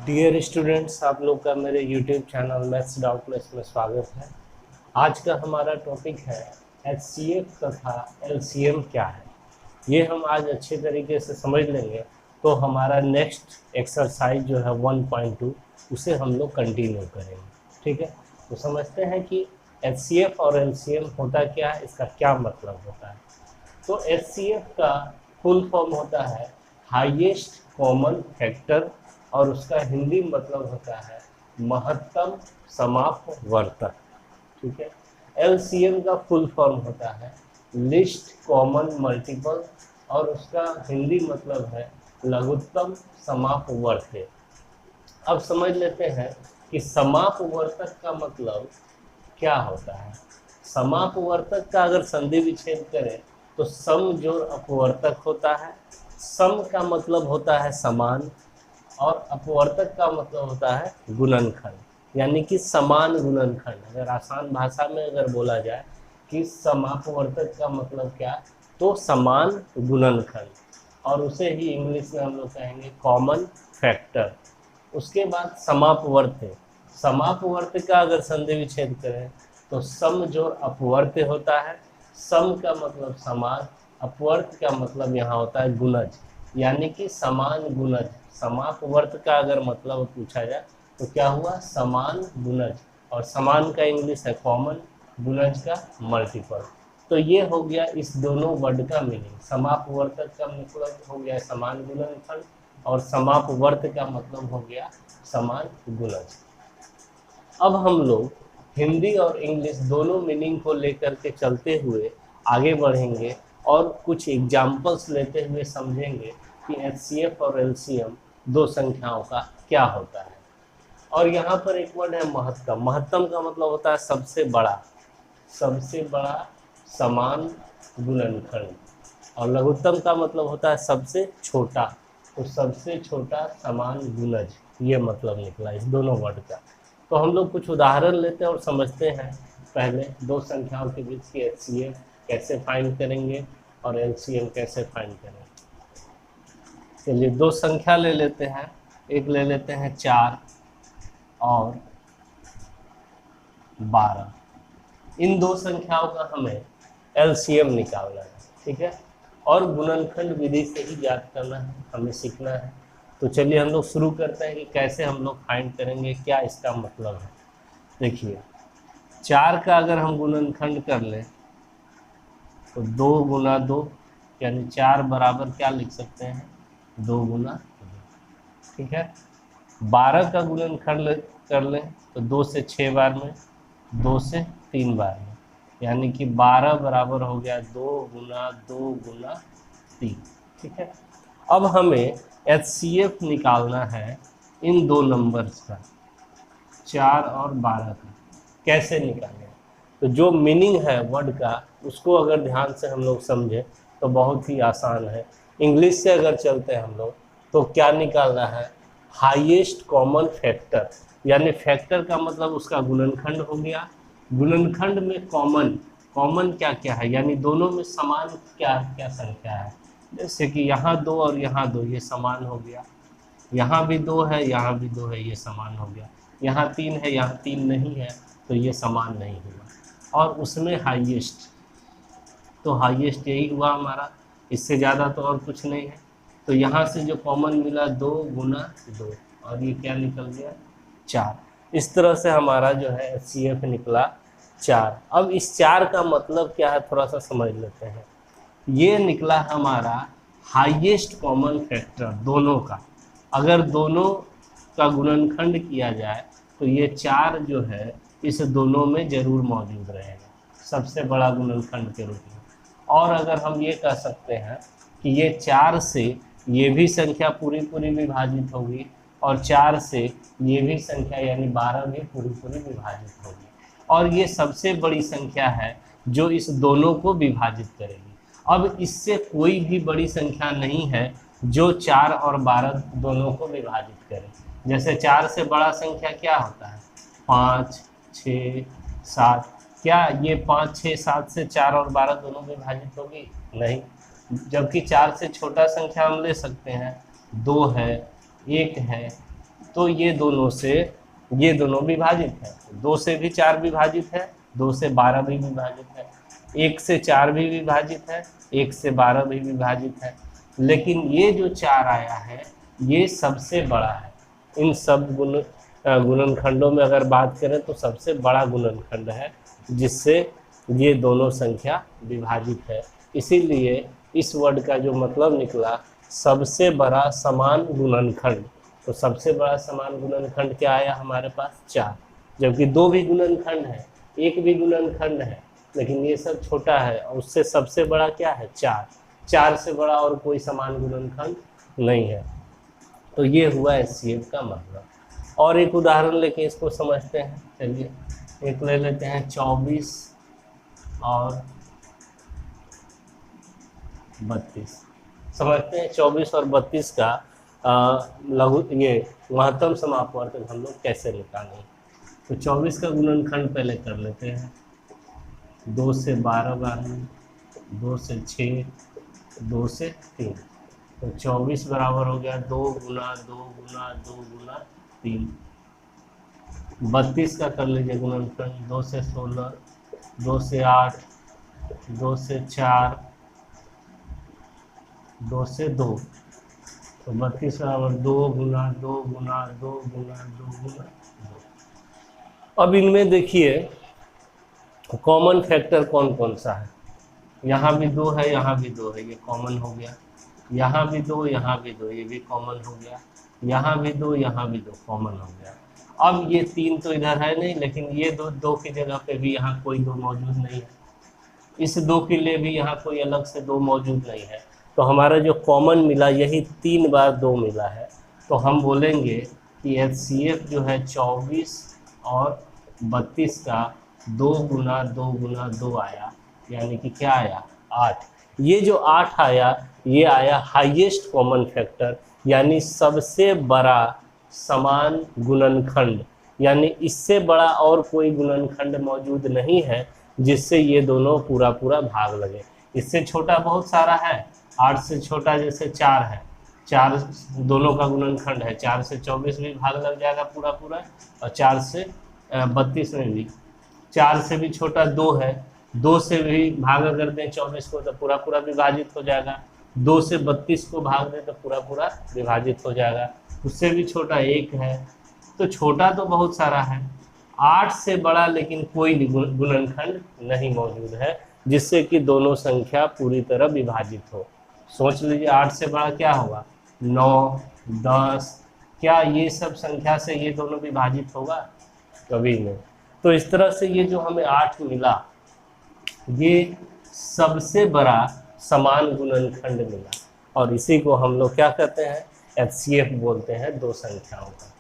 Dear students, आप लोग का मेरे यूट्यूब चैनल मैथ्स डाउटलेस में स्वागत है। आज का हमारा टॉपिक है एचसीएफ तथा एलसीएम क्या है। ये हम आज अच्छे तरीके से समझ लेंगे तो हमारा नेक्स्ट एक्सरसाइज जो है 1.2 उसे हम लोग कंटिन्यू करेंगे। ठीक है, तो समझते हैं कि एचसीएफ और एलसीएम होता क्या है, इसका क्या मतलब होता है। तो एचसीएफ का फुल फॉर्म होता है हाईएस्ट कॉमन फैक्टर और उसका हिंदी मतलब होता है महत्तम समापवर्तक। ठीक है, एलसीएम का फुल फॉर्म होता है लिस्ट कॉमन मल्टीपल और उसका हिंदी मतलब है लघुत्तम समापवर्तक। अब समझ लेते हैं कि समापवर्तक का मतलब क्या होता है। समापवर्तक का अगर संधि विच्छेद करें तो सम जोड़ अपवर्तक होता है। सम का मतलब होता है समान और अपवर्तक का मतलब होता है गुणनखंड, यानी कि समान गुणनखंड। अगर आसान भाषा में अगर बोला जाए कि समापवर्तक का मतलब क्या, तो समान गुणनखंड, और उसे ही इंग्लिश में हम लोग कहेंगे कॉमन फैक्टर। उसके बाद समापवर्त्य। समापवर्त्य का अगर संधि विच्छेद करें तो सम जोड़ अपवर्त्य होता है। सम का मतलब समान, अपवर्त्य का मतलब यहाँ होता है गुणज, यानी कि समान गुणज। समापवर्त्य का अगर मतलब पूछा जाए तो क्या हुआ, समान गुणज, और समान का इंग्लिश है कॉमन, गुणज का मल्टीपल। तो ये हो गया इस दोनों वर्ड का मीनिंग। समापवर्तक का मतलब हो गया समान गुणनखंड और समापवर्त्य का मतलब हो गया समान गुणज। अब हम लोग हिंदी और इंग्लिश दोनों मीनिंग को लेकर के चलते हुए आगे बढ़ेंगे और कुछ एग्जाम्पल्स लेते हुए समझेंगे कि एचसीएफ और एलसीएम दो संख्याओं का क्या होता है। और यहाँ पर एक वर्ड है महत्तम। महत्तम का मतलब होता है सबसे बड़ा, सबसे बड़ा समान गुणनखंड, और लघुत्तम का मतलब होता है सबसे छोटा, तो सबसे छोटा समान गुणज। ये मतलब निकला इस दोनों वर्ड का। तो हम लोग कुछ उदाहरण लेते हैं और समझते हैं पहले दो संख्याओं के बीच की एचसीएफ कैसे फाइंड करेंगे और एलसीएम कैसे फाइंड करेंगे। चलिए दो संख्या ले लेते हैं, एक ले लेते हैं 4 और 12। इन दो संख्याओं का हमें एलसीएम निकालना है। ठीक है, और गुणनखंड विधि से ही ज्ञात करना है, हमें सीखना है। तो चलिए हम लोग शुरू करते हैं कि कैसे हम लोग फाइंड करेंगे, क्या इसका मतलब है। देखिए 4 का अगर हम गुणनखंड कर लें तो 2 गुना 2, यानी 4 बराबर क्या लिख सकते हैं, 2 गुना 2। ठीक है, 12 का गुणनखंड कर लें तो 2 से 6 बार में, 2 से 3 बार में, यानी कि 12 बराबर हो गया 2 गुना 2 गुना 3। ठीक है, अब हमें एचसीएफ निकालना है इन दो नंबर्स का, 4 और 12 का। कैसे निकालें, तो जो मीनिंग है वर्ड का उसको अगर ध्यान से हम लोग समझें तो बहुत ही आसान है। इंग्लिश से अगर चलते हैं हम लोग तो क्या निकालना है, हाईएस्ट कॉमन फैक्टर, यानी फैक्टर का मतलब उसका गुणनखंड हो गया। गुणनखंड में कॉमन, कॉमन क्या क्या है, यानी दोनों में समान क्या क्या संख्या है। जैसे कि यहाँ 2 और यहाँ 2, ये समान हो गया। यहाँ भी 2 है, यहाँ भी 2 है, ये समान हो गया। यहाँ 3 है, यहाँ 3 नहीं है, तो ये समान नहीं हुआ। और उसमें हाईएस्ट, तो हाईएस्ट यही हुआ हमारा, इससे ज़्यादा तो और कुछ नहीं है। तो यहाँ से जो कॉमन मिला 2 गुना 2, और ये क्या निकल गया 4। इस तरह से हमारा जो है एचसीएफ निकला 4। अब इस 4 का मतलब क्या है थोड़ा सा समझ लेते हैं। ये निकला हमारा हाईएस्ट कॉमन फैक्टर दोनों का। अगर दोनों का गुणनखंड किया जाए तो ये 4 जो है इस दोनों में जरूर मौजूद रहेगा, सबसे बड़ा गुणनखंड के रूप में। और अगर हम ये कह सकते हैं कि ये 4 से ये भी संख्या पूरी पूरी विभाजित होगी और 4 से ये भी संख्या यानी 12 भी पूरी पूरी विभाजित होगी, और ये सबसे बड़ी संख्या है जो इस दोनों को विभाजित करेगी। अब इससे कोई भी बड़ी संख्या नहीं है जो 4 और 12 दोनों को विभाजित करे। जैसे 4 से बड़ा संख्या क्या होता है, 5, 6, 7। क्या ये 5, 6, 7 से 4 और 12 दोनों विभाजित होगी, नहीं। जबकि 4 से छोटा संख्या हम ले सकते हैं, 2 है, 1 है, तो ये दोनों विभाजित है। 2 से भी 4 विभाजित है, 2 से 12 भी विभाजित है, 1 से 4 भी विभाजित है, 1 से 12 भी विभाजित है। लेकिन ये जो 4 आया है ये सबसे बड़ा है। इन सब गुणनखंडों में अगर बात करें तो सबसे बड़ा गुणनखंड है जिससे ये दोनों संख्या विभाजित है। इसीलिए इस वर्ड का जो मतलब निकला सबसे बड़ा समान गुणनखंड। तो सबसे बड़ा समान गुणनखंड क्या आया हमारे पास 4, जबकि 2 भी गुणनखंड है, 1 भी गुणनखंड है, लेकिन ये सब छोटा है और उससे सबसे बड़ा क्या है 4। 4 से बड़ा और कोई समान गुणनखंड नहीं है। तो ये हुआ HCF का मतलब। और एक उदाहरण लेके इसको समझते हैं। चलिए एक ले लेते हैं 24 और 32। समझते हैं 24 और 32 का लघु ये महत्तम समापवर्तक हम लोग कैसे निकालें। तो 24 का गुणनखंड पहले कर लेते हैं। 2 से 12 बाहर, 2 से 6, 2 से 3। तो 24 बराबर हो गया 2 गुना 2 गुना 2 गुना 3। 32 का कर लीजिए गुणनखंड। 2 से 16, 2 से 8, 2 से 4, 2 से 2। तो 32 बराबर 2 गुना 2 गुना 2 गुना 2 गुना 2। अब इनमें देखिए कॉमन फैक्टर कौन कौन सा है। यहाँ भी 2 है, यहाँ भी 2 है, ये कॉमन हो गया। यहाँ भी 2, यहाँ भी 2, ये भी कॉमन हो गया। यहाँ भी 2, यहाँ भी 2 कॉमन हो गया। अब ये 3 तो इधर है नहीं, लेकिन ये 2 की जगह पे भी यहाँ कोई 2 मौजूद नहीं है। इस 2 के लिए भी यहाँ कोई अलग से 2 मौजूद नहीं है। तो हमारा जो कॉमन मिला यही 3 बार 2 मिला है। तो हम बोलेंगे कि HCF जो है 24 और 32 का 2 गुना 2 गुना 2 आया, यानी कि क्या आया 8। ये जो 8 आया ये आया हाईएस्ट कॉमन फैक्टर, यानी सबसे बड़ा समान गुणनखंड। यानी इससे बड़ा और कोई गुणनखंड मौजूद नहीं है जिससे ये दोनों पूरा पूरा भाग लगे। इससे छोटा बहुत सारा है। 8 से छोटा जैसे 4 है, 4 दोनों का गुणनखंड है। 4 से 24 भी भाग लग जाएगा पूरा पूरा, और 4 से 32 में भी। 4 से भी छोटा 2 है, 2 से भी भाग अगर दें 24 को तो पूरा पूरा विभाजित हो जाएगा। 2 से 32 को भाग दें तो पूरा पूरा विभाजित हो जाएगा। उससे भी छोटा 1 है। तो छोटा तो बहुत सारा है। 8 से बड़ा लेकिन कोई गुणनखंड नहीं मौजूद है जिससे कि दोनों संख्या पूरी तरह विभाजित हो। सोच लीजिए 8 से बड़ा क्या होगा 9, 10। क्या ये सब संख्या से ये दोनों विभाजित होगा? कभी नहीं। तो इस तरह से ये जो हमें 8 मिला ये सबसे बड़ा समान गुणनखंड मिला, और इसी को हम लोग क्या कहते हैं HCF बोलते हैं 2 संख्याओं का।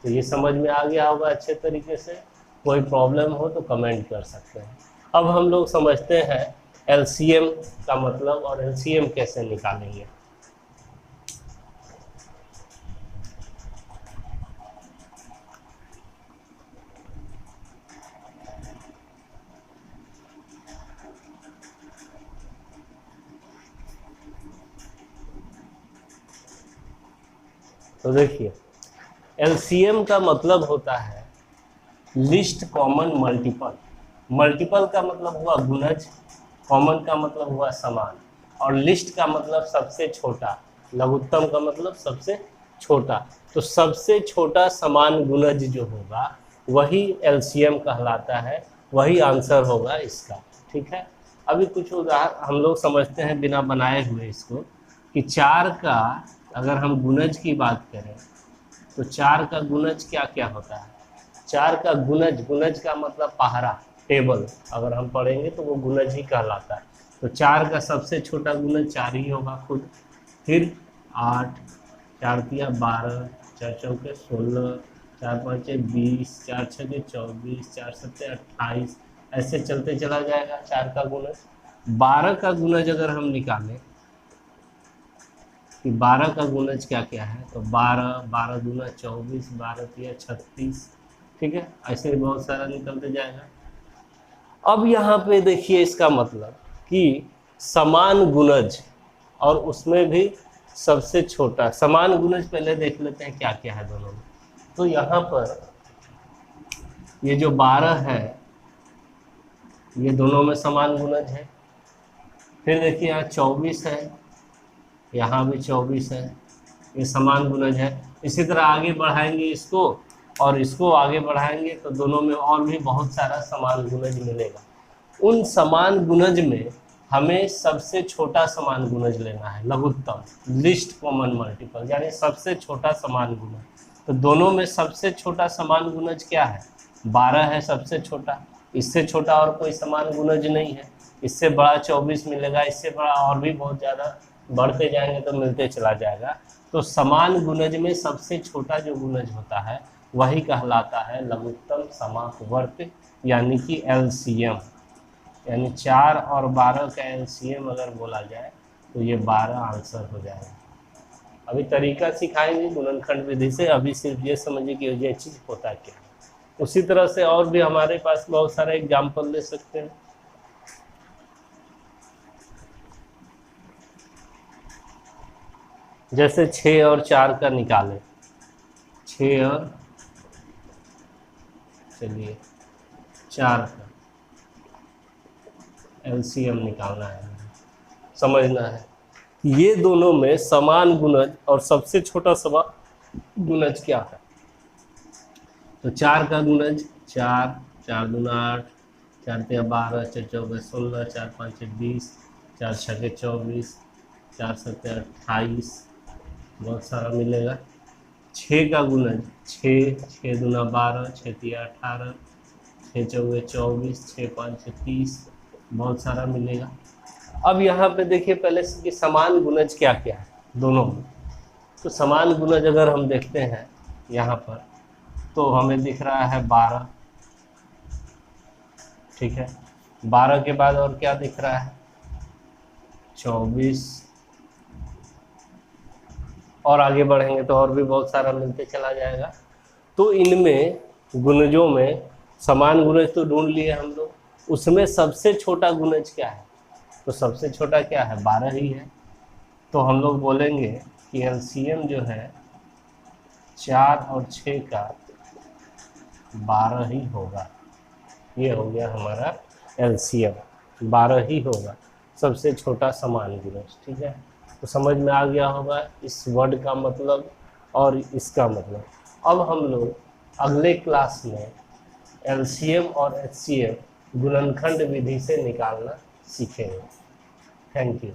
तो ये समझ में आ गया होगा अच्छे तरीके से। कोई प्रॉब्लम हो तो कमेंट कर सकते हैं। अब हम लोग समझते हैं LCM का मतलब और LCM कैसे निकालेंगे। तो देखिए LCM का मतलब होता है लिस्ट कॉमन मल्टीपल। मल्टीपल का मतलब हुआ गुणज, कॉमन का मतलब हुआ समान, और लिस्ट का मतलब सबसे छोटा, लघुत्तम का मतलब सबसे छोटा। तो सबसे छोटा समान गुणज जो होगा वही LCM कहलाता है, वही आंसर होगा इसका। ठीक है। अभी कुछ उदाहरण हम लोग समझते हैं बिना बनाए हुए इसको, कि 4 का अगर हम गुणज की बात करें तो 4 का गुणज क्या क्या होता है। 4 का गुणज, गुणज का मतलब पहाड़ा, टेबल, अगर हम पढ़ेंगे तो वो गुणज ही कहलाता है। तो 4 का सबसे छोटा गुणज 4 ही होगा खुद। फिर 8, 4 तिया 12, 4 चौके 16, 4 पाँचे 20, 4 छके 24, 4 सत्ते 28, ऐसे चलते चला जाएगा 4 का गुणज। 12 का गुणज अगर हम निकालें कि 12 का गुणज क्या क्या है, तो 12, 12 दूना 24, 12 तिया 36। ठीक है, ऐसे बहुत सारा निकलते जाएगा। अब यहाँ पे देखिए इसका मतलब कि समान गुणज और उसमें भी सबसे छोटा समान गुणज पहले देख लेते हैं क्या क्या है दोनों में। तो यहाँ पर ये जो 12 है ये दोनों में समान गुणज है। फिर देखिए यहाँ 24 है, यहाँ भी 24 है, ये समान गुणज है। इसी तरह आगे बढ़ाएंगे इसको और इसको आगे बढ़ाएंगे तो दोनों में और भी बहुत सारा समान गुणज मिलेगा। उन समान गुणज में हमें सबसे छोटा समान गुणज लेना है, लघुत्तम, लिस्ट कॉमन मल्टीपल, यानी सबसे छोटा समान गुणज। तो दोनों में सबसे छोटा समान गुणज क्या है? 12 है सबसे छोटा, इससे छोटा और कोई समान गुणज नहीं है। इससे बड़ा 24 मिलेगा, इससे बड़ा और भी बहुत ज़्यादा बढ़ते जाएंगे तो मिलते चला जाएगा। तो समान गुणज में सबसे छोटा जो गुणज होता है वही कहलाता है लघुत्तम समापवर्त, यानी कि LCM। यानी 4 और 12 का LCM अगर बोला जाए तो ये 12 आंसर हो जाएगा। अभी तरीका सिखाएंगे गुणनखंड विधि से, अभी सिर्फ ये समझिए कि ये चीज़ होता क्या है। उसी तरह से और भी हमारे पास बहुत सारे एग्जाम्पल ले सकते हैं। जैसे 6 और 4 का निकालें, 6 और चलिए 4 का LCM निकालना है, समझना है ये दोनों में समान गुणज और सबसे छोटा समान गुणज क्या है। तो 4 का गुणज 4, 4 दूना 8, 4 तिया 12, 4 चौके 16, 4 5 20, 4 छके 24, 4 सत्ते 28, बहुत सारा मिलेगा। 6 का गुणज 6, 6 दूना 12, 6 तिया 18, 6 चौके 24, 6 5 30, बहुत सारा मिलेगा। अब यहाँ पे देखिए पहले से कि समान गुणज क्या क्या है दोनों में। तो समान गुणज अगर हम देखते हैं यहाँ पर तो हमें दिख रहा है 12, ठीक है। 12 के बाद और क्या दिख रहा है? 24, और आगे बढ़ेंगे तो और भी बहुत सारा मिलते चला जाएगा। तो इनमें गुणजों में समान गुणज तो ढूंढ लिए हम लोग, उसमें सबसे छोटा गुणज क्या है? तो सबसे छोटा क्या है? 12 ही है। तो हम लोग बोलेंगे कि LCM जो है 4 और 6 का 12 ही होगा। ये हो गया हमारा LCM, 12 ही होगा सबसे छोटा समान गुणज, ठीक है। तो समझ में आ गया होगा इस वर्ड का मतलब और इसका मतलब। अब हम लोग अगले क्लास में LCM और HCM गुणनखंड विधि से निकालना सीखेंगे। Thank you.